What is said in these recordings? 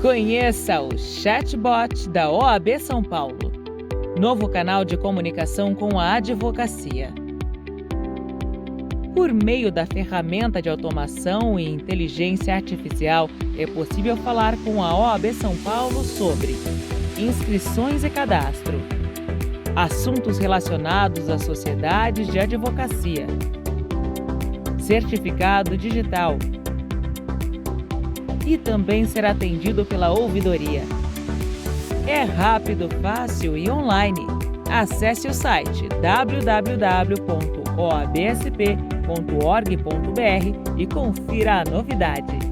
Conheça o chatbot da OAB São Paulo, novo canal de comunicação com a advocacia. Por meio da ferramenta de automação e inteligência artificial, é possível falar com a OAB São Paulo sobre inscrições e cadastro, assuntos relacionados às sociedades de advocacia, certificado digital, e também ser atendido pela ouvidoria. É rápido, fácil e online. Acesse o site www.oabsp.org.br e confira a novidade.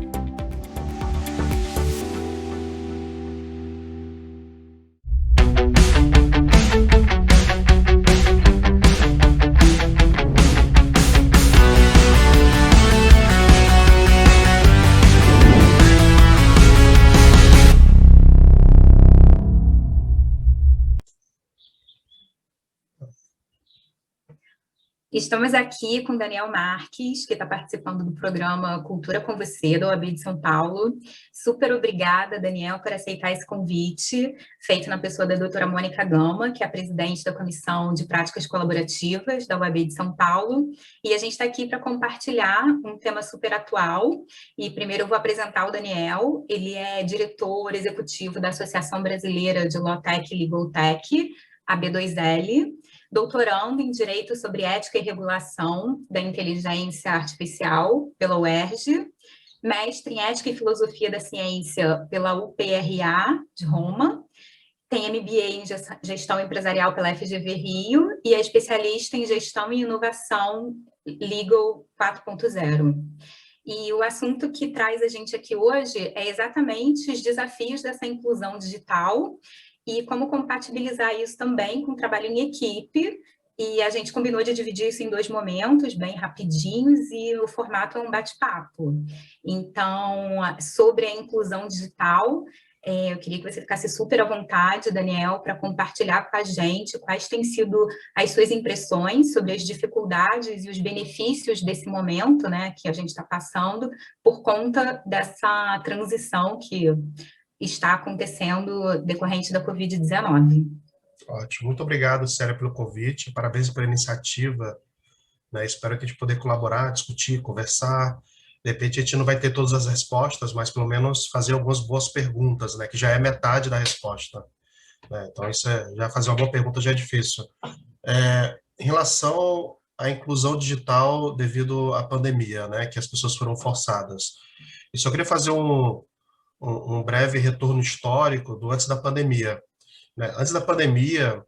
Estamos aqui com Daniel Marques, que está participando do programa Cultura com Você, da OAB de São Paulo. Super obrigada, Daniel, por aceitar esse convite, feito na pessoa da doutora Mônica Gama, que é a presidente da Comissão de Práticas Colaborativas da OAB de São Paulo. E a gente está aqui para compartilhar um tema super atual. E primeiro eu vou apresentar o Daniel. Ele é diretor executivo da Associação Brasileira de Lawtech e Legaltech, a B2L, doutorando em Direito sobre Ética e Regulação da Inteligência Artificial pela UERJ, mestre em Ética e Filosofia da Ciência pela UPRA de Roma, tem MBA em Gestão Empresarial pela FGV Rio e é especialista em Gestão e Inovação Legal 4.0. E o assunto que traz a gente aqui hoje é exatamente os desafios dessa inclusão digital e como compatibilizar isso também com o trabalho em equipe. E a gente combinou de dividir isso em 2 momentos, bem rapidinhos, e o formato é um bate-papo. Então, sobre a inclusão digital, eu queria que você ficasse super à vontade, Daniel, para compartilhar com a gente quais têm sido as suas impressões sobre as dificuldades e os benefícios desse momento, né, que a gente está passando, por conta dessa transição que está acontecendo decorrente da Covid-19. Ótimo, muito obrigado, Célia, pelo convite, parabéns pela iniciativa, né? Espero que a gente poder colaborar, discutir, conversar. De repente a gente não vai ter todas as respostas, mas pelo menos fazer algumas boas perguntas, né? Que já é metade da resposta, né? Então isso já fazer uma boa pergunta já é difícil. Em relação à inclusão digital devido à pandemia, né? Que as pessoas foram forçadas. Eu só queria fazer um breve retorno histórico do antes da pandemia, né? Antes da pandemia,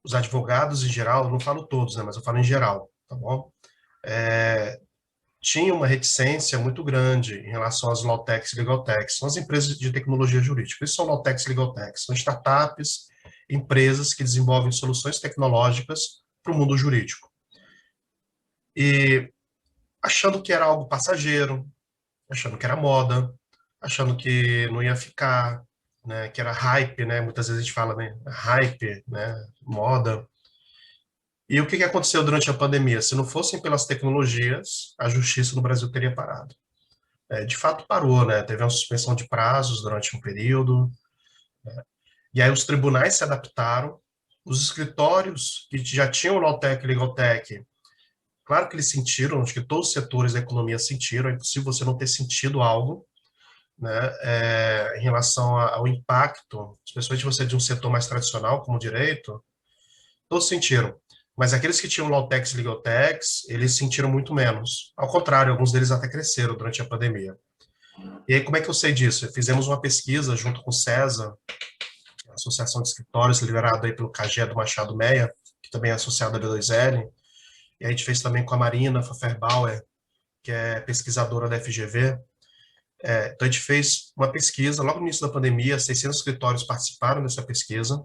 os advogados em geral, não falo todos, né, mas eu falo em geral, tá bom? Tinha uma reticência muito grande em relação às Lawtechs e Legaltechs, são as empresas de tecnologia jurídica. Isso são Lawtechs e Legaltechs, são startups, empresas que desenvolvem soluções tecnológicas para o mundo jurídico. E achando que era algo passageiro, achando que era moda, achando que não ia ficar, né, que era hype, né, muitas vezes a gente fala, né, hype, né, moda. E o que aconteceu durante a pandemia? Se não fossem pelas tecnologias, a justiça no Brasil teria parado. De fato parou, né, teve uma suspensão de prazos durante um período, né, e aí os tribunais se adaptaram, os escritórios que já tinham Lawtech e Legaltech, claro que eles sentiram, acho que todos os setores da economia sentiram, é impossível você não ter sentido algo, né, em relação ao impacto, especialmente você de um setor mais tradicional, como o direito, todos sentiram. Mas aqueles que tinham Lawtechs e Legaltechs, eles sentiram muito menos. Ao contrário, alguns deles até cresceram durante a pandemia. E aí, como é que eu sei disso? Fizemos uma pesquisa junto com o CESA, a Associação de Escritórios, liderada aí pelo CAGE do Machado Meia, que também é associada à B2L, e a gente fez também com a Marina Pfefferbauer, que é pesquisadora da FGV. Então, a gente fez uma pesquisa, logo no início da pandemia, 600 escritórios participaram dessa pesquisa.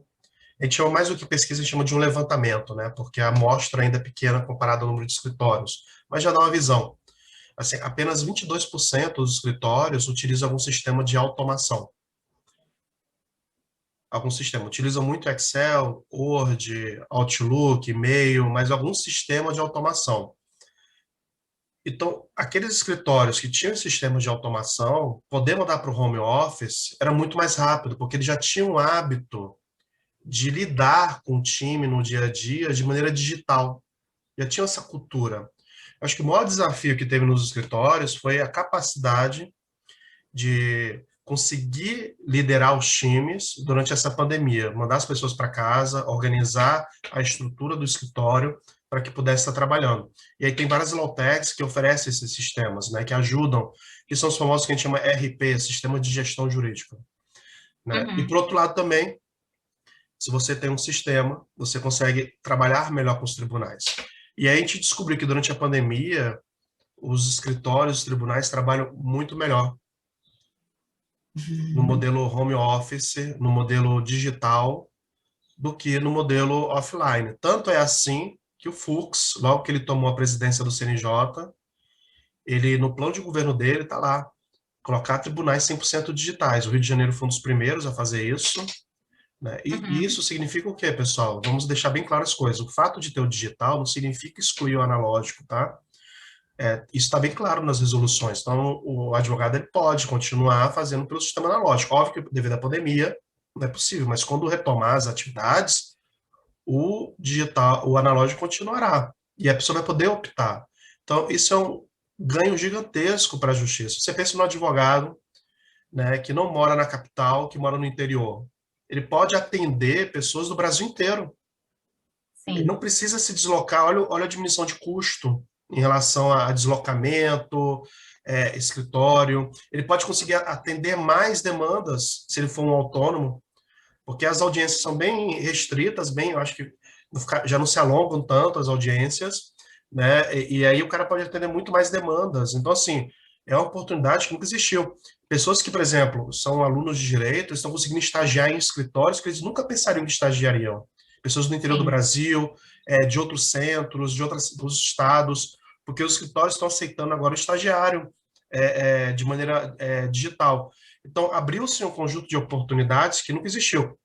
A gente chama mais do que pesquisa, a gente chama de um levantamento, né? Porque a amostra ainda é pequena comparada ao número de escritórios, mas já dá uma visão. Assim, apenas 22% dos escritórios utilizam algum sistema de automação. Algum sistema. Utilizam muito Excel, Word, Outlook, e-mail, mas algum sistema de automação. Então, aqueles escritórios que tinham sistemas de automação, poder mudar para o home office era muito mais rápido, porque eles já tinham o hábito de lidar com o time no dia a dia de maneira digital. Já tinham essa cultura. Acho que o maior desafio que teve nos escritórios foi a capacidade de conseguir liderar os times durante essa pandemia, mandar as pessoas para casa, organizar a estrutura do escritório para que pudesse estar trabalhando. E aí tem várias low-techs que oferecem esses sistemas, né, que ajudam, que são os famosos que a gente chama RP, Sistema de Gestão Jurídica. Né? E, por outro lado, também, se você tem um sistema, você consegue trabalhar melhor com os tribunais. E aí a gente descobriu que durante a pandemia, os escritórios, os tribunais trabalham muito melhor no modelo home office, no modelo digital, do que no modelo offline. Tanto é assim que o Fux, logo que ele tomou a presidência do CNJ, ele, no plano de governo dele, está lá, colocar tribunais 100% digitais. O Rio de Janeiro foi um dos primeiros a fazer isso, né? E isso significa o quê, pessoal? Vamos deixar bem claras as coisas. O fato de ter o digital não significa excluir o analógico, tá? Isso está bem claro nas resoluções. Então, o advogado ele pode continuar fazendo pelo sistema analógico. Óbvio que, devido à pandemia, não é possível, mas quando retomar as atividades, o digital, o analógico continuará. E a pessoa vai poder optar. Então, isso é um ganho gigantesco para a justiça. Você pensa no advogado, né, que não mora na capital, que mora no interior. Ele pode atender pessoas do Brasil inteiro. Sim. Ele não precisa se deslocar. Olha a diminuição de custo em relação a deslocamento, escritório. Ele pode conseguir atender mais demandas se ele for um autônomo, porque as audiências são bem restritas, eu acho que já não se alongam tanto as audiências, né? E aí o cara pode atender muito mais demandas. Então, assim, é uma oportunidade que nunca existiu. Pessoas que, por exemplo, são alunos de direito, estão conseguindo estagiar em escritórios que eles nunca pensariam que estagiariam. Pessoas do interior do Brasil, de outros centros, dos estados, porque os escritórios estão aceitando agora o estagiário de maneira digital. Então, abriu-se um conjunto de oportunidades que nunca existiu.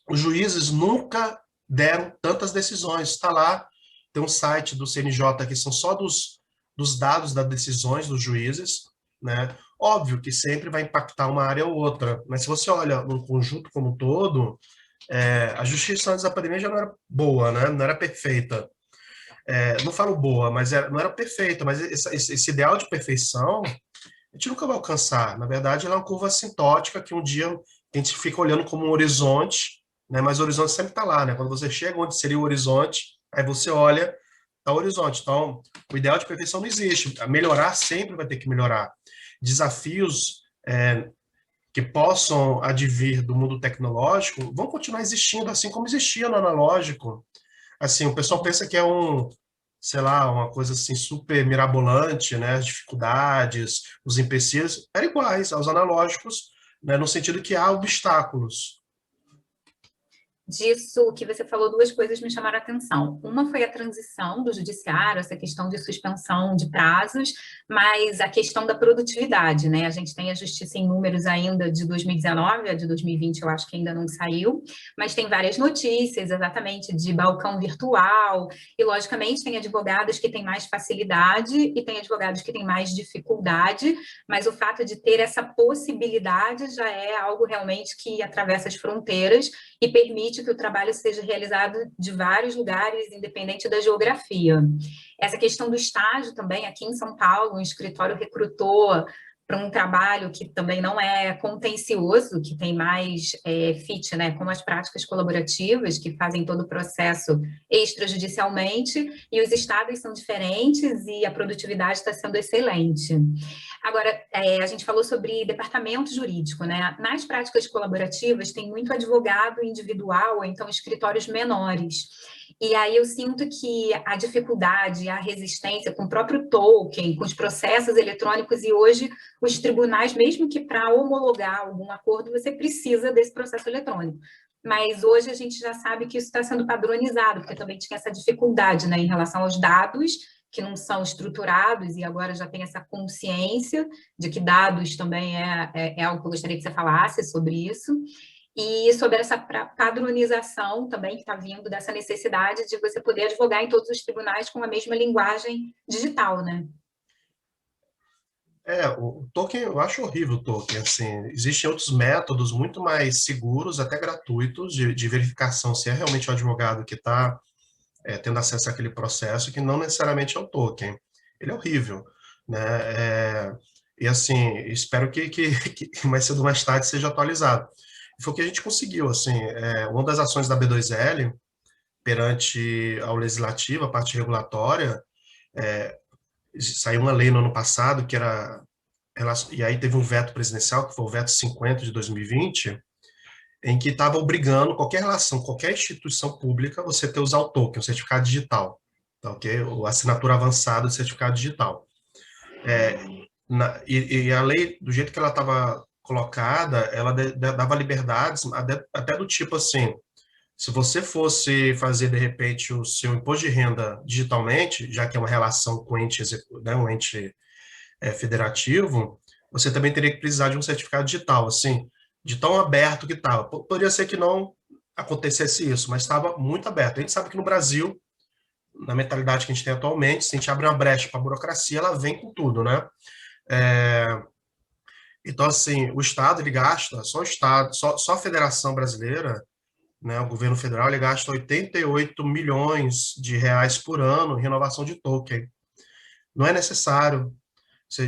Os juízes nunca deram tantas decisões. Está lá, tem um site do CNJ que são só dos dados das decisões dos juízes, né? Óbvio que sempre vai impactar uma área ou outra, mas se você olha no conjunto como um todo, a justiça antes da pandemia já não era boa, né? Não era perfeita. Não falo boa, mas não era perfeita, mas esse ideal de perfeição a gente nunca vai alcançar. Na verdade, ela é uma curva assintótica que um dia a gente fica olhando como um horizonte, né? Mas o horizonte sempre está lá, né? Quando você chega onde seria o horizonte, aí você olha, está o horizonte. Então, o ideal de perfeição não existe. Melhorar sempre vai ter que melhorar. Desafios que possam advir do mundo tecnológico vão continuar existindo, assim como existia no analógico. Assim, o pessoal pensa que é sei lá, uma coisa assim super mirabolante, né? As dificuldades, os empecilhos, eram iguais aos analógicos, né? No sentido que há obstáculos. Disso que você falou, duas coisas me chamaram a atenção. Uma foi a transição do judiciário, essa questão de suspensão de prazos, mas a questão da produtividade, né? A gente tem a justiça em números ainda de 2019, a de 2020 eu acho que ainda não saiu, mas tem várias notícias exatamente de balcão virtual, e logicamente tem advogados que têm mais facilidade e tem advogados que têm mais dificuldade, mas o fato de ter essa possibilidade já é algo realmente que atravessa as fronteiras e permite que o trabalho seja realizado de vários lugares, independente da geografia. Essa questão do estágio também, aqui em São Paulo, um escritório recrutou para um trabalho que também não é contencioso, que tem mais fit, né, com as práticas colaborativas, que fazem todo o processo extrajudicialmente, e os estados são diferentes e a produtividade está sendo excelente. Agora, a gente falou sobre departamento jurídico, né? Nas práticas colaborativas tem muito advogado individual, ou então escritórios menores. E aí eu sinto que a dificuldade, a resistência com o próprio token, com os processos eletrônicos, e hoje os tribunais, mesmo que para homologar algum acordo, você precisa desse processo eletrônico. Mas hoje a gente já sabe que isso está sendo padronizado, porque também tinha essa dificuldade, né, em relação aos dados, que não são estruturados, e agora já tem essa consciência de que dados também é algo que eu gostaria que você falasse sobre isso. E sobre essa padronização também que está vindo dessa necessidade de você poder advogar em todos os tribunais com a mesma linguagem digital, né? O token, eu acho horrível o token, assim, existem outros métodos muito mais seguros, até gratuitos, de verificação se é realmente o advogado que está tendo acesso àquele processo, que não necessariamente é o token. Ele é horrível, né? E assim, espero que mais cedo ou mais tarde seja atualizado. E foi o que a gente conseguiu, assim, uma das ações da B2L perante ao legislativo, a parte regulatória, saiu uma lei no ano passado que era, e aí teve um veto presidencial, que foi o veto 50 de 2020, em que estava obrigando qualquer relação, qualquer instituição pública, você ter usar o token, o certificado digital, tá, ok? Ou assinatura avançada do certificado digital. E a lei, do jeito que ela estava colocada, ela dava liberdades até do tipo assim, se você fosse fazer, de repente, o seu imposto de renda digitalmente, já que é uma relação com o ente, né, um ente federativo, você também teria que precisar de um certificado digital, assim, de tão aberto que estava. Poderia ser que não acontecesse isso, mas estava muito aberto. A gente sabe que no Brasil, na mentalidade que a gente tem atualmente, se a gente abre uma brecha para a burocracia, ela vem com tudo, né? É, então, assim, o Estado, ele gasta, só o Estado, só a Federação Brasileira, né, o governo federal, ele gasta 88 milhões de reais por ano em renovação de token. Não é necessário.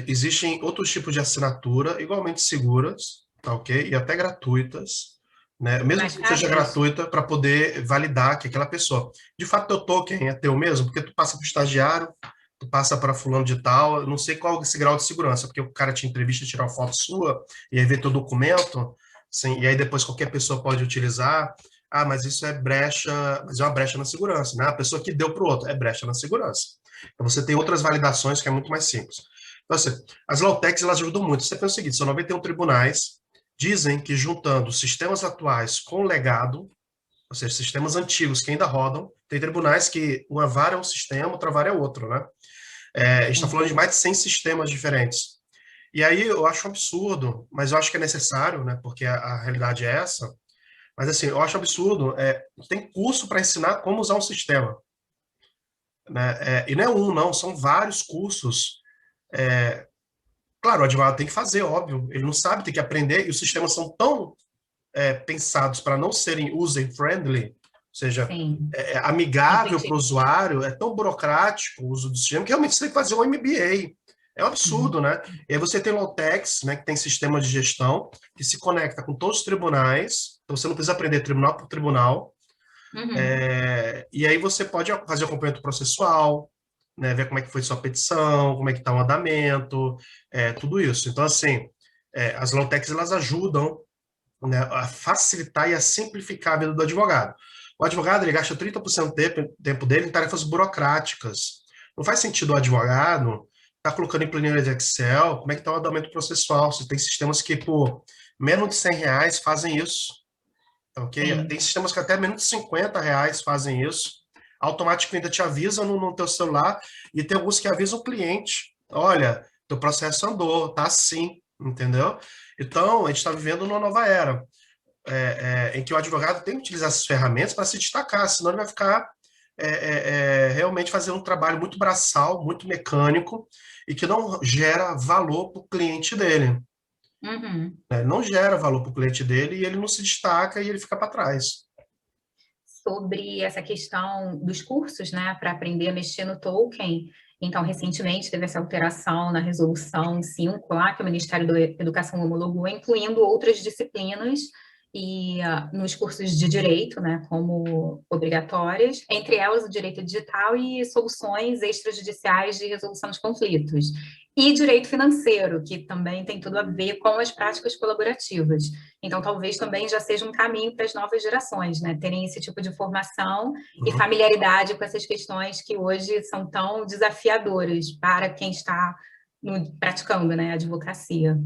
Existem outros tipos de assinatura igualmente seguras, tá, ok? E até gratuitas, né? Mesmo Mais que não seja rápidas? gratuita, para poder validar que aquela pessoa. De fato, teu token é teu mesmo, porque tu passa para o estagiário, tu passa para fulano de tal, eu não sei qual é esse grau de segurança, porque o cara te entrevista, tirar uma foto sua, e aí vê teu documento, assim, e aí depois qualquer pessoa pode utilizar. Ah, mas isso é brecha, mas é uma brecha na segurança, né? A pessoa que deu para o outro, é brecha na segurança. Então você tem outras validações que é muito mais simples. Então, assim, as Lawtechs, elas ajudam muito. Você pensa o seguinte, são 91 tribunais, dizem que juntando sistemas atuais com legado, ou seja, sistemas antigos que ainda rodam, tem tribunais que uma vara é um sistema, outra vara é outro, né? A gente está Sim. falando de mais de 100 sistemas diferentes. E aí eu acho um absurdo, mas eu acho que é necessário, né? Porque a realidade é essa. Mas assim, eu acho absurdo. Tem curso para ensinar como usar um sistema, né? E não é um, não, são vários cursos. Claro, o advogado tem que fazer, óbvio. Ele não sabe, tem que aprender, e os sistemas são tão pensados para não serem user-friendly, ou seja, Sim, amigável para o entendi. usuário, é tão burocrático o uso do sistema, que realmente você tem que fazer um MBA. É um absurdo, Uhum. né? E aí você tem Lawtex, né, que tem sistema de gestão, que se conecta com todos os tribunais, então você não precisa aprender tribunal por tribunal, Uhum. e aí você pode fazer acompanhamento processual, né, ver como é que foi sua petição, como é que está o andamento, tudo isso. Então, assim, as Lawtechs, elas ajudam, né, a facilitar e a simplificar a vida do advogado. O advogado, ele gasta 30% do tempo dele em tarefas burocráticas. Não faz sentido o advogado estar colocando em planilha de Excel como é que está o andamento processual. Você tem sistemas que, por menos de R$ 100 fazem isso. Ok? Tem Sim. sistemas que até menos de R$ 50 fazem isso. Automático ainda te avisa no teu celular, e tem alguns que avisam o cliente. Olha, teu processo andou, tá assim, entendeu? Então, a gente está vivendo numa nova era, em que o advogado tem que utilizar essas ferramentas para se destacar, senão ele vai ficar realmente fazendo um trabalho muito braçal, muito mecânico, e que não gera valor para o cliente dele, Uhum. né? Não gera valor para o cliente dele, e ele não se destaca e ele fica para trás. Sobre essa questão dos cursos, né, para aprender a mexer no token. Então, recentemente teve essa alteração na resolução 5 lá, que o Ministério da Educação homologou, incluindo outras disciplinas e nos cursos de direito, né, como obrigatórias, entre elas o direito digital e soluções extrajudiciais de resolução de conflitos. E direito financeiro, que também tem tudo a ver com as práticas colaborativas. Então, talvez também já seja um caminho para as novas gerações, né? Terem esse tipo de formação e Uhum. familiaridade com essas questões que hoje são tão desafiadoras para quem está praticando, né, a advocacia.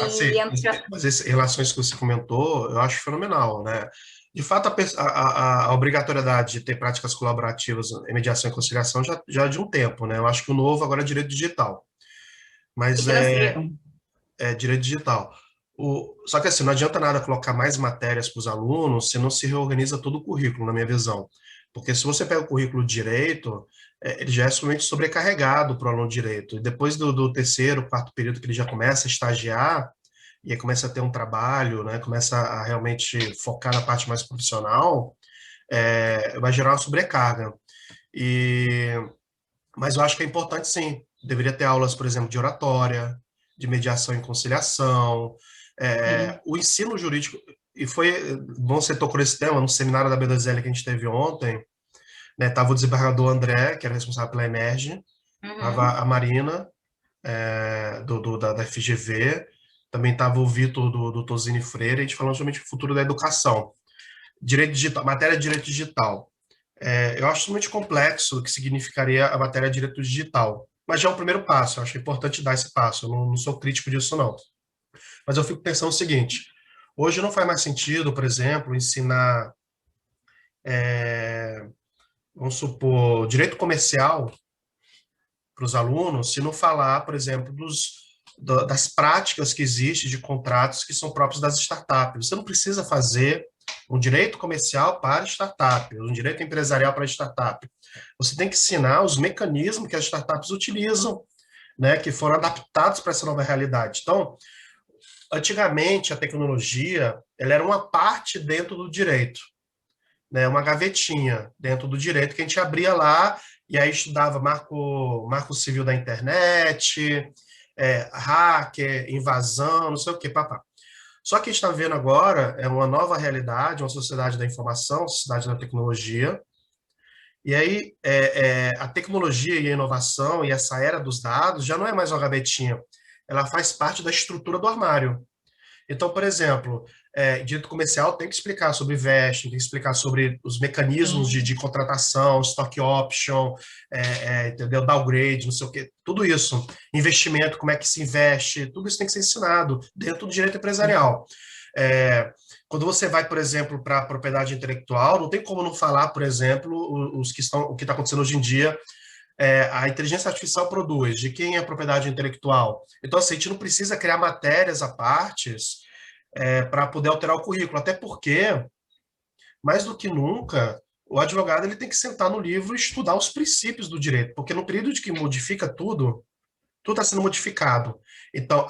Assim, E entra... mas essas relações que você comentou, eu acho fenomenal, né? De fato, a obrigatoriedade de ter práticas colaborativas em mediação e conciliação já é de um tempo, né? Eu acho que o novo agora é direito digital, E mas financeiro. é direito digital. Só que assim, não adianta nada colocar mais matérias para os alunos se não se reorganiza todo o currículo, na minha visão. Porque se você pega o currículo de direito, ele já é somente sobrecarregado para o aluno de direito. E depois do terceiro, quarto período, que ele já começa a estagiar, e aí começa a ter um trabalho, né, começa a realmente focar na parte mais profissional, vai gerar uma sobrecarga. Mas eu acho que é importante, sim. Deveria ter aulas, por exemplo, de oratória, de mediação e conciliação. O ensino jurídico, e foi bom você tocou nesse tema, no seminário da B2L que a gente teve ontem, né, estava o desembargador André, que era responsável pela Emerge, estava a Marina, da FGV, também estava o Vitor, do Tosini Freire, a gente falando justamente do futuro da educação. Direito digital, matéria de direito digital. Eu acho muito complexo o que significaria a matéria de direito digital, mas já é um primeiro passo, eu acho importante dar esse passo, eu não sou crítico disso, não. Mas eu fico pensando o seguinte, hoje não faz mais sentido, por exemplo, ensinar, vamos supor, direito comercial para os alunos, se não falar, por exemplo, das práticas que existem de contratos que são próprios das startups. Você não precisa fazer um direito comercial para startup, um direito empresarial para startup. Você tem que ensinar os mecanismos que as startups utilizam, né, que foram adaptados para essa nova realidade. Então, antigamente, a tecnologia ela era uma parte dentro do direito, né, uma gavetinha dentro do direito que a gente abria lá e aí estudava marco civil da internet, hacker, invasão, não sei o que, papá. Só que a gente está vendo agora uma nova realidade, uma sociedade da informação, sociedade da tecnologia, e aí a tecnologia e a inovação e essa era dos dados já não é mais uma gavetinha, ela faz parte da estrutura do armário. Então, por exemplo, direito comercial tem que explicar sobre vesting, tem que explicar sobre os mecanismos de contratação, stock option, entendeu? Downgrade, não sei o quê, tudo isso. Investimento, como é que se investe, tudo isso tem que ser ensinado dentro do direito empresarial. Quando você vai, por exemplo, para a propriedade intelectual, não tem como não falar, por exemplo, o que está acontecendo hoje em dia. A inteligência artificial produz, de quem é a propriedade intelectual. Então, assim, a gente não precisa criar matérias à parte para poder alterar o currículo, até porque, mais do que nunca, o advogado ele tem que sentar no livro e estudar os princípios do direito, porque no período de que modifica tudo está sendo modificado. Então,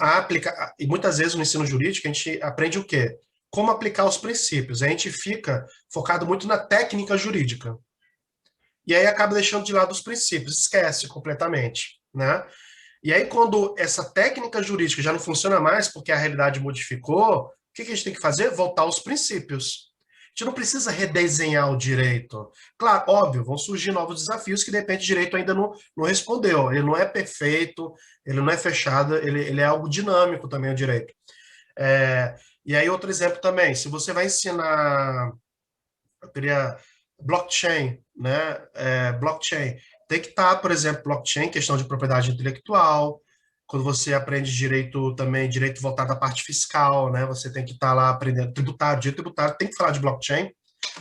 e muitas vezes no ensino jurídico a gente aprende o quê? Como aplicar os princípios. A gente fica focado muito na técnica jurídica. E aí acaba deixando de lado os princípios, esquece completamente, né? E aí quando essa técnica jurídica já não funciona mais porque a realidade modificou, o que a gente tem que fazer? Voltar aos princípios. A gente não precisa redesenhar o direito. Claro, óbvio, vão surgir novos desafios que de repente o direito ainda não respondeu. Ele não é perfeito, ele não é fechado, ele é algo dinâmico também, o direito. E aí outro exemplo também, se você vai ensinar, eu queria blockchain, né? Blockchain. Tem que estar, por exemplo, blockchain, questão de propriedade intelectual. Quando você aprende direito também, direito voltado à parte fiscal, né? Você tem que estar lá aprendendo tributário, direito tributário, tem que falar de blockchain.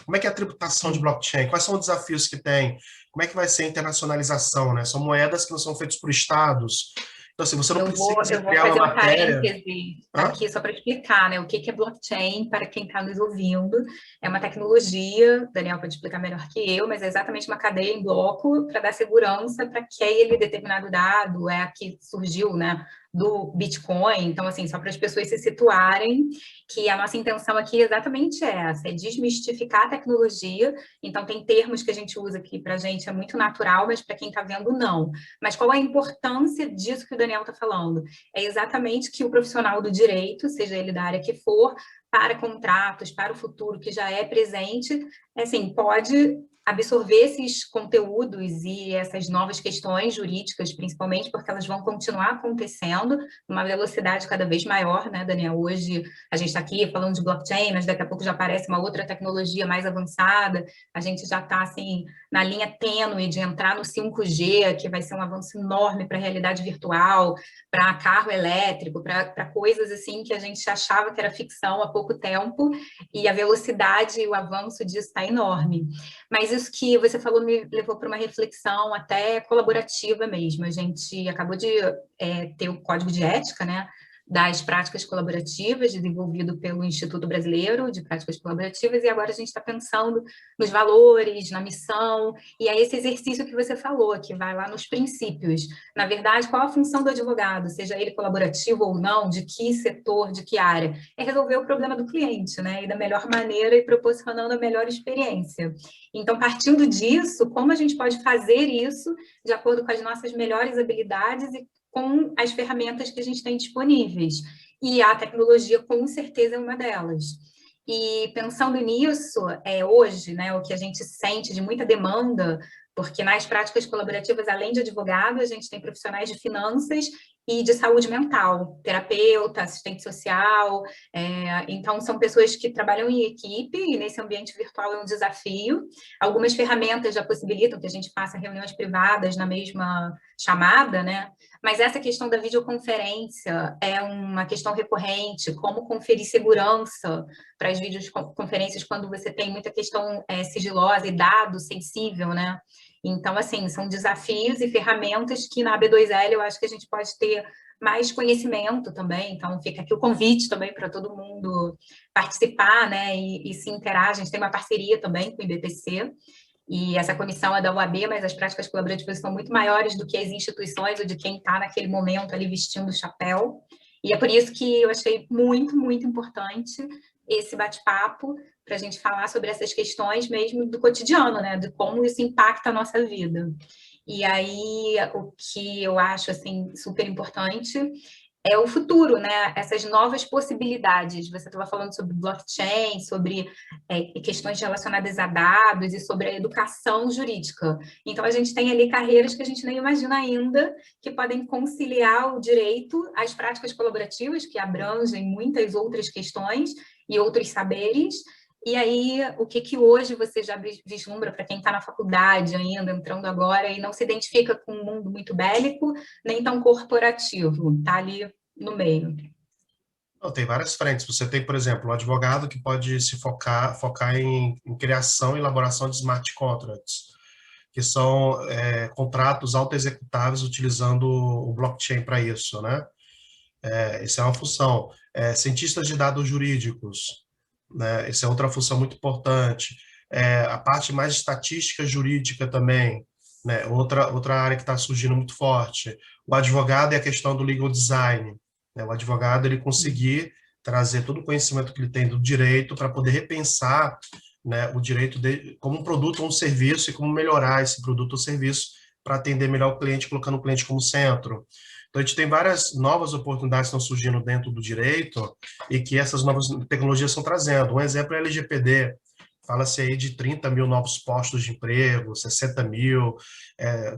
Como é que é a tributação de blockchain? Quais são os desafios que tem? Como é que vai ser a internacionalização, né? São moedas que não são feitas por estados. Então, assim, você não precisa eu vou criar fazer uma um matéria... parêntese aqui só para explicar, né? O que é blockchain, para quem está nos ouvindo. É uma tecnologia, Daniel pode explicar melhor que eu, mas é exatamente uma cadeia em bloco para dar segurança para aquele determinado dado, a que surgiu, né, do Bitcoin. Então, assim, só para as pessoas se situarem, que a nossa intenção aqui é exatamente essa, é desmistificar a tecnologia. Então, tem termos que a gente usa aqui para a gente, é muito natural, mas para quem está vendo, não. Mas qual a importância disso que o Daniel está falando? É exatamente que o profissional do direito, seja ele da área que for, para contratos, para o futuro que já é presente, assim, pode absorver esses conteúdos e essas novas questões jurídicas, principalmente porque elas vão continuar acontecendo numa velocidade cada vez maior, né, Daniel? Hoje a gente está aqui falando de blockchain, mas daqui a pouco já aparece uma outra tecnologia mais avançada, a gente já está, assim, na linha tênue de entrar no 5G, que vai ser um avanço enorme para a realidade virtual, para carro elétrico, para coisas, assim, que a gente achava que era ficção há pouco tempo, e a velocidade e o avanço disso está enorme. Mas isso que você falou me levou para uma reflexão até colaborativa mesmo. A gente acabou de ter o código de ética, né, das práticas colaborativas, desenvolvido pelo Instituto Brasileiro de Práticas Colaborativas, e agora a gente está pensando nos valores, na missão, e é esse exercício que você falou, que vai lá nos princípios. Na verdade, qual a função do advogado, seja ele colaborativo ou não, de que setor, de que área? É resolver o problema do cliente, né? E da melhor maneira e proporcionando a melhor experiência. Então, partindo disso, como a gente pode fazer isso de acordo com as nossas melhores habilidades e com as ferramentas que a gente tem disponíveis. E a tecnologia, com certeza, é uma delas. E pensando nisso, hoje, né, o que a gente sente de muita demanda, porque nas práticas colaborativas, além de advogado, a gente tem profissionais de finanças e de saúde mental, terapeuta, assistente social, então são pessoas que trabalham em equipe e nesse ambiente virtual é um desafio. Algumas ferramentas já possibilitam que a gente faça reuniões privadas na mesma chamada, né? Mas essa questão da videoconferência é uma questão recorrente, como conferir segurança para as videoconferências quando você tem muita questão sigilosa e dado sensível, né? Então, assim, são desafios e ferramentas que na AB2L eu acho que a gente pode ter mais conhecimento também. Então, fica aqui o convite também para todo mundo participar, né, e se interar. A gente tem uma parceria também com o IBPC, e essa comissão é da UAB, mas as práticas colaborativas são muito maiores do que as instituições ou de quem está naquele momento ali vestindo o chapéu. E é por isso que eu achei muito, muito importante esse bate-papo, para a gente falar sobre essas questões mesmo do cotidiano, né? De como isso impacta a nossa vida. E aí, o que eu acho, assim, super importante é o futuro, né? Essas novas possibilidades. Você estava falando sobre blockchain, sobre questões relacionadas a dados e sobre a educação jurídica. Então, a gente tem ali carreiras que a gente nem imagina ainda, que podem conciliar o direito às práticas colaborativas, que abrangem muitas outras questões e outros saberes. E aí, o que hoje você já vislumbra para quem está na faculdade ainda, entrando agora, e não se identifica com um mundo muito bélico, nem tão corporativo, está ali no meio? Não, tem várias frentes. Você tem, por exemplo, um advogado que pode se focar em criação e elaboração de smart contracts, que são contratos autoexecutáveis utilizando o blockchain para isso, né? Essa é uma função. Cientistas de dados jurídicos, né? Essa é outra função muito importante. A parte mais estatística jurídica também, né? Outra área que está surgindo muito forte. O advogado é a questão do legal design, né? O advogado, ele conseguir trazer todo o conhecimento que ele tem do direito para poder repensar, né, o direito como um produto ou um serviço e como melhorar esse produto ou serviço para atender melhor o cliente, colocando o cliente como centro. Então, a gente tem várias novas oportunidades que estão surgindo dentro do direito e que essas novas tecnologias estão trazendo. Um exemplo é a LGPD. Fala-se aí de 30 mil novos postos de emprego, 60 mil,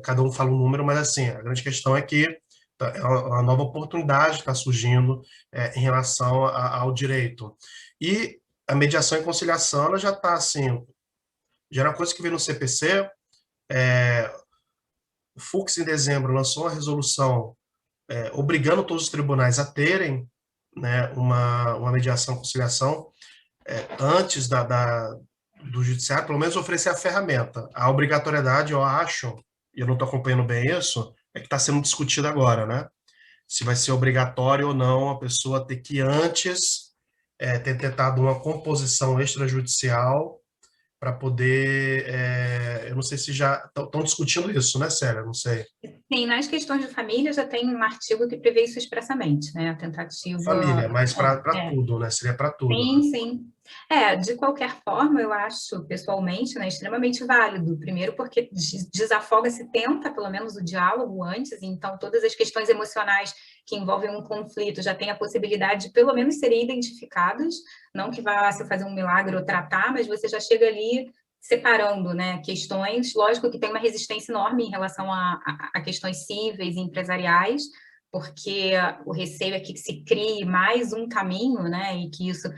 cada um fala um número, mas assim, a grande questão é que é uma nova oportunidade que está surgindo em relação ao direito. E a mediação e conciliação, ela já está assim, já era uma coisa que veio no CPC, o Fux, em dezembro, lançou uma resolução obrigando todos os tribunais a terem, né, uma mediação e conciliação antes do judiciário, pelo menos oferecer a ferramenta. A obrigatoriedade, eu acho, e eu não estou acompanhando bem isso, é que está sendo discutido agora, né? Se vai ser obrigatório ou não a pessoa ter que antes ter tentado uma composição extrajudicial para poder... eu não sei se já estão discutindo isso, né, Célia? Não sei. Sim, nas questões de família já tem um artigo que prevê isso expressamente, né? A tentativa... Família, mas para tudo, né? Seria para tudo. Sim, sim. De qualquer forma, eu acho, pessoalmente, né, extremamente válido. Primeiro porque desafoga-se, tenta, pelo menos, o diálogo antes, então todas as questões emocionais que envolvem um conflito já têm a possibilidade de, pelo menos, serem identificadas, não que vá se fazer um milagre ou tratar, mas você já chega ali separando, né, questões. Lógico que tem uma resistência enorme em relação a questões cíveis e empresariais, porque o receio é que se crie mais um caminho, né, e que isso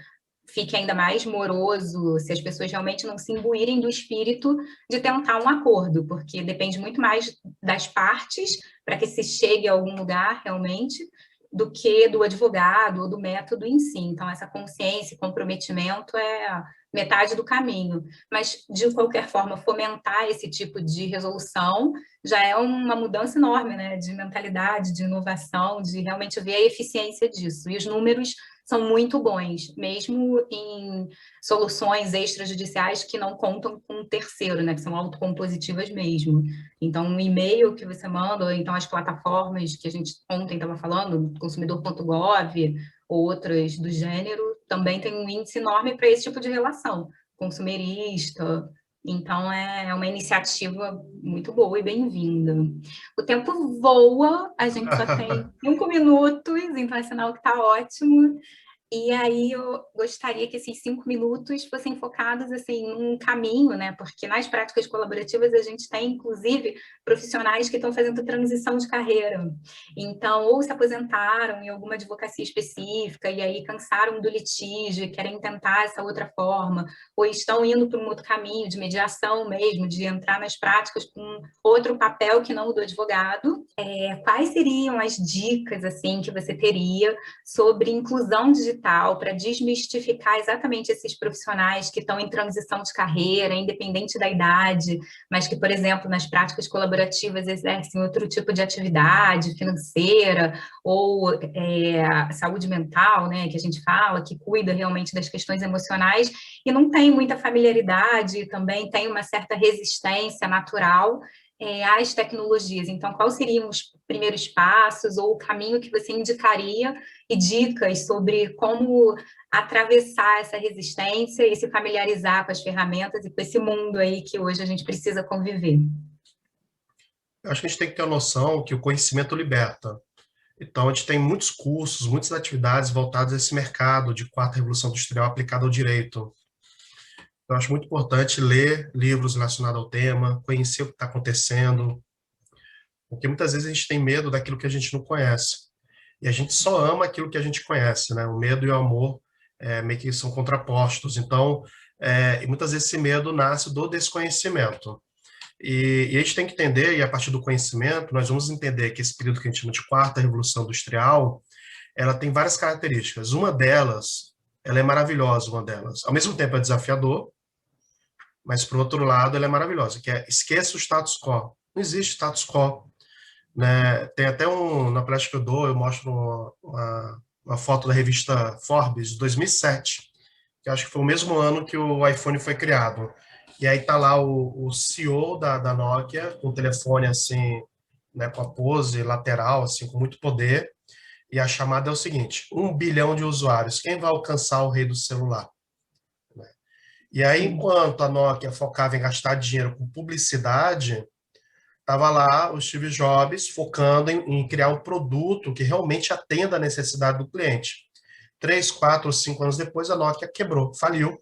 fique ainda mais moroso se as pessoas realmente não se imbuírem do espírito de tentar um acordo, porque depende muito mais das partes para que se chegue a algum lugar realmente, do que do advogado ou do método em si. Então, essa consciência e comprometimento é metade do caminho. Mas, de qualquer forma, fomentar esse tipo de resolução já é uma mudança enorme, né, de mentalidade, de inovação, de realmente ver a eficiência disso. E os números são muito bons, mesmo em soluções extrajudiciais que não contam com um terceiro, né, que são autocompositivas mesmo. Então, um e-mail que você manda, ou então as plataformas que a gente ontem estava falando, consumidor.gov, ou outras do gênero, também tem um índice enorme para esse tipo de relação, consumerista. Então, é uma iniciativa muito boa e bem-vinda. O tempo voa, a gente só tem 5 minutos, então é sinal que está ótimo. E aí eu gostaria que esses 5 minutos fossem focados assim num caminho, né? Porque nas práticas colaborativas a gente tem, inclusive, profissionais que estão fazendo transição de carreira. Então, ou se aposentaram em alguma advocacia específica e aí cansaram do litígio e querem tentar essa outra forma, ou estão indo para um outro caminho de mediação mesmo, de entrar nas práticas com outro papel que não o do advogado. Quais seriam as dicas assim que você teria sobre inclusão digital para desmistificar exatamente esses profissionais que estão em transição de carreira, independente da idade, mas que, por exemplo, nas práticas colaborativas exercem outro tipo de atividade financeira ou saúde mental, né, que a gente fala, que cuida realmente das questões emocionais e não tem muita familiaridade, também tem uma certa resistência natural às tecnologias. Então, quais seriam os primeiros passos ou o caminho que você indicaria e dicas sobre como atravessar essa resistência e se familiarizar com as ferramentas e com esse mundo aí que hoje a gente precisa conviver? Eu acho que a gente tem que ter a noção que o conhecimento liberta. Então, a gente tem muitos cursos, muitas atividades voltadas a esse mercado de quarta revolução industrial aplicada ao direito. Eu acho muito importante ler livros relacionados ao tema, conhecer o que está acontecendo, porque muitas vezes a gente tem medo daquilo que a gente não conhece. E a gente só ama aquilo que a gente conhece, né? O medo e o amor meio que são contrapostos. Então, e muitas vezes esse medo nasce do desconhecimento. E a gente tem que entender, e a partir do conhecimento, nós vamos entender que esse período que a gente chama de quarta revolução industrial, ela tem várias características. Uma delas, ela é maravilhosa, uma delas. Ao mesmo tempo é desafiador, mas, por outro lado, ela é maravilhosa, que é esqueça o status quo. Não existe status quo. Né? Tem até na palestra que eu dou, eu mostro uma foto da revista Forbes, de 2007, que acho que foi o mesmo ano que o iPhone foi criado. E aí tá lá o CEO da Nokia, com o telefone assim, né, com a pose lateral, assim, com muito poder, e a chamada é o seguinte: 1 bilhão de usuários, quem vai alcançar o rei do celular? E aí, enquanto a Nokia focava em gastar dinheiro com publicidade, estava lá o Steve Jobs focando em criar um produto que realmente atenda a necessidade do cliente. 3, 4 ou 5 anos depois, a Nokia quebrou, faliu,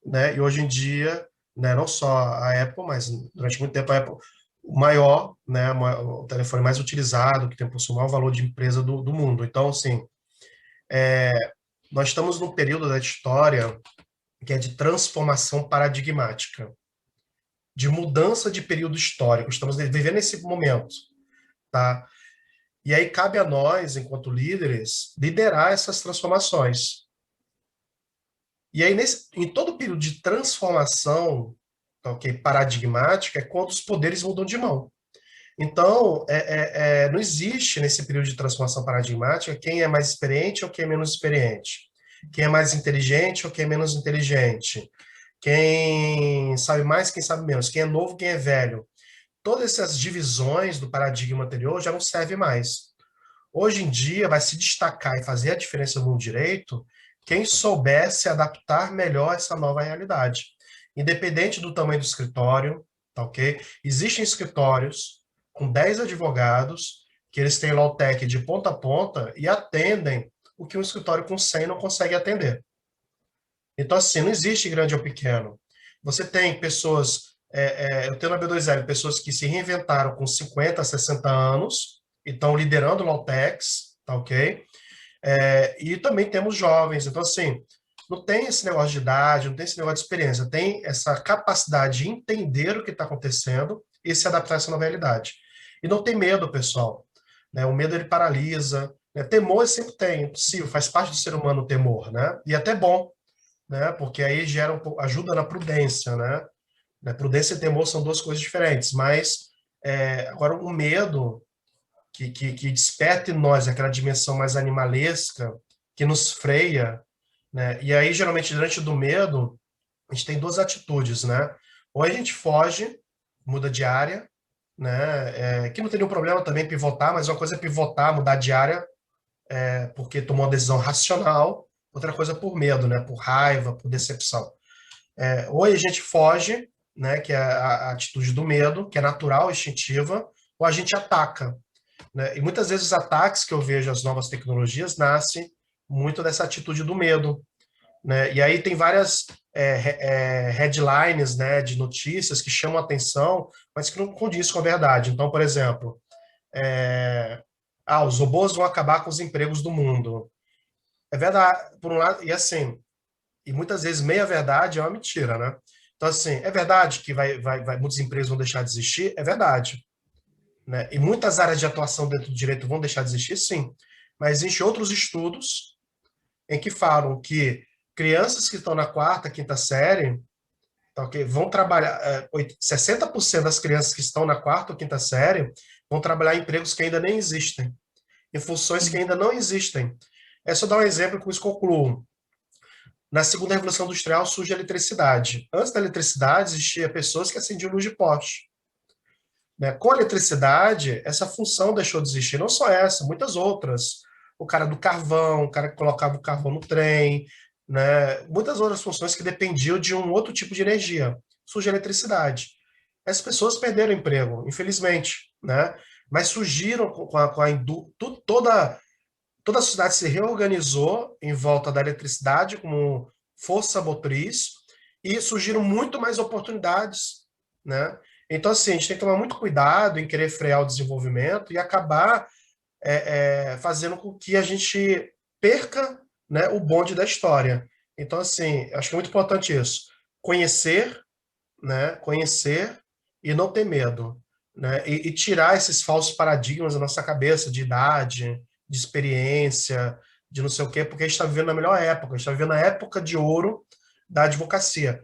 né? E hoje em dia, né, não só a Apple, mas durante muito tempo a Apple, o maior, né, o telefone mais utilizado, que tem o maior valor de empresa do mundo. Então, assim, nós estamos num período da história que é de transformação paradigmática, de mudança de período histórico. Estamos vivendo esse momento, tá? E aí cabe a nós, enquanto líderes, liderar essas transformações. E aí, em todo período de transformação, okay, paradigmática, é quando os poderes mudam de mão. Então, não existe nesse período de transformação paradigmática quem é mais experiente ou quem é menos experiente, quem é mais inteligente ou quem é menos inteligente, quem sabe mais, quem sabe menos, quem é novo, quem é velho. Todas essas divisões do paradigma anterior já não servem mais. Hoje em dia, vai se destacar e fazer a diferença no direito quem souber se adaptar melhor a essa nova realidade. Independente do tamanho do escritório, tá ok? Existem escritórios com 10 advogados que eles têm law-tech de ponta a ponta e atendem o que um escritório com 100 não consegue atender. Então, assim, não existe grande ou pequeno. Você tem pessoas, eu tenho na B2L, pessoas que se reinventaram com 50, 60 anos e estão liderando Law-Techs, tá ok? E também temos jovens. Então, assim, não tem esse negócio de idade, não tem esse negócio de experiência, tem essa capacidade de entender o que está acontecendo e se adaptar a essa nova realidade. E não tem medo, pessoal. Né? O medo, ele paralisa, né? Temor sempre tem, é possível, faz parte do ser humano o temor, né? E até bom, né? Porque aí ajuda na prudência, né? Prudência e temor são duas coisas diferentes, mas agora o medo que desperta em nós aquela dimensão mais animalesca, que nos freia, né? E aí, geralmente, diante do medo, a gente tem duas atitudes, né? Ou a gente foge, muda de área, né? Que não tem nenhum problema também pivotar, mas uma coisa é pivotar, mudar de área, porque tomou uma decisão racional, outra coisa por medo, né? Por raiva, por decepção. Ou a gente foge, né? Que é a atitude do medo, que é natural, instintiva, ou a gente ataca, né? E muitas vezes os ataques que eu vejo às novas tecnologias nascem muito dessa atitude do medo, né? E aí tem várias headlines, né, de notícias que chamam a atenção, mas que não condiz com a verdade. Então, por exemplo, os robôs vão acabar com os empregos do mundo. É verdade, por um lado, e assim, e muitas vezes meia verdade é uma mentira, né? Então, assim, é verdade que muitos empregos vão deixar de existir? É verdade, né? E muitas áreas de atuação dentro do direito vão deixar de existir? Sim. Mas existem outros estudos em que falam que crianças que estão na quarta, quinta série, tá, okay, vão trabalhar, 60% das crianças que estão na quarta ou quinta série vão trabalhar em empregos que ainda nem existem, em funções que ainda não existem. É só dar um exemplo com isso concluo. Na segunda revolução industrial surge a eletricidade. Antes da eletricidade, existia pessoas que acendiam luz de poste, né? Com a eletricidade, essa função deixou de existir, não só essa, muitas outras. O cara do carvão, o cara que colocava o carvão no trem, né? Muitas outras funções que dependiam de um outro tipo de energia. Surge a eletricidade. Essas pessoas perderam o emprego, infelizmente, né? Mas surgiram toda a sociedade se reorganizou em volta da eletricidade como força motriz e surgiram muito mais oportunidades, né? Então, assim, a gente tem que tomar muito cuidado em querer frear o desenvolvimento e acabar fazendo com que a gente perca, né, o bonde da história. Então, assim, acho que é muito importante isso. Conhecer, né, conhecer e não ter medo, né? E tirar esses falsos paradigmas da nossa cabeça de idade, de experiência, de não sei o quê, porque a gente está vivendo na melhor época, a gente está vivendo a época de ouro da advocacia.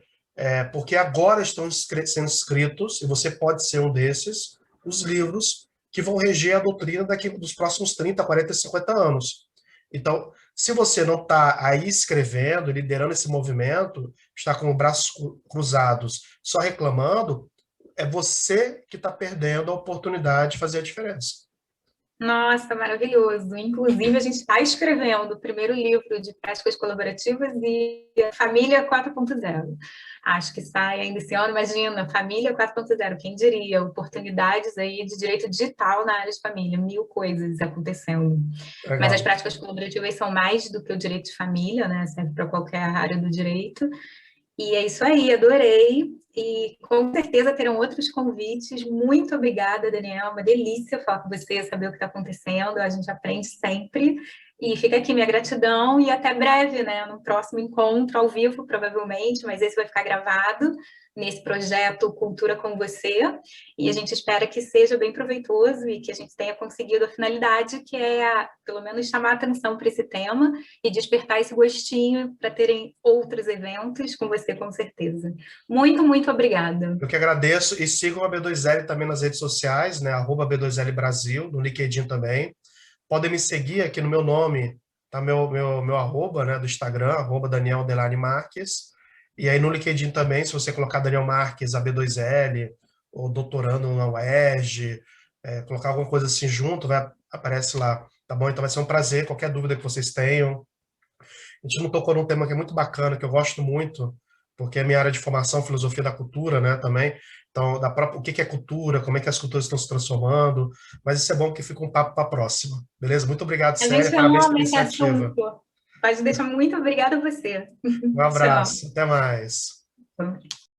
Porque agora estão sendo escritos, e você pode ser um desses, os livros que vão reger a doutrina daqui dos próximos 30, 40, 50 anos. Então, se você não está aí escrevendo, liderando esse movimento, está com os braços cruzados, só reclamando, é você que está perdendo a oportunidade de fazer a diferença. Nossa, maravilhoso. Inclusive, a gente está escrevendo o primeiro livro de práticas colaborativas e Família 4.0. Acho que sai ainda esse ano, imagina, Família 4.0, quem diria? Oportunidades aí de direito digital na área de família, 1000 coisas acontecendo. Legal. Mas as práticas colaborativas são mais do que o direito de família, né? Serve para qualquer área do direito. E é isso aí, adorei. E com certeza terão outros convites. Muito obrigada, Daniel. Uma delícia falar com você, saber o que está acontecendo. A gente aprende sempre. E fica aqui minha gratidão e até breve, né? No próximo encontro ao vivo, provavelmente, mas esse vai ficar gravado nesse projeto Cultura com Você. E a gente espera que seja bem proveitoso e que a gente tenha conseguido a finalidade, que é, pelo menos, chamar a atenção para esse tema e despertar esse gostinho para terem outros eventos com você, com certeza. Muito, muito obrigada. Eu que agradeço e sigam a B2L também nas redes sociais, né? @B2L Brasil, no LinkedIn também. Podem me seguir aqui no meu nome, tá meu arroba, né, do Instagram, @Daniel_Marques. E aí no LinkedIn também, se você colocar Daniel Marques, a B2L, ou doutorando na UERJ, colocar alguma coisa assim junto, aparece lá, tá bom? Então vai ser um prazer, qualquer dúvida que vocês tenham. A gente não tocou num tema que é muito bacana, que eu gosto muito, porque é minha área de formação, filosofia da cultura, né, também. Então, o que é cultura, como é que as culturas estão se transformando, mas isso é bom que fica um papo para a próxima, beleza? Muito obrigado, Célia, parabéns pela iniciativa. Pode deixar, muito obrigada a você. Um abraço, até mais. Tchau.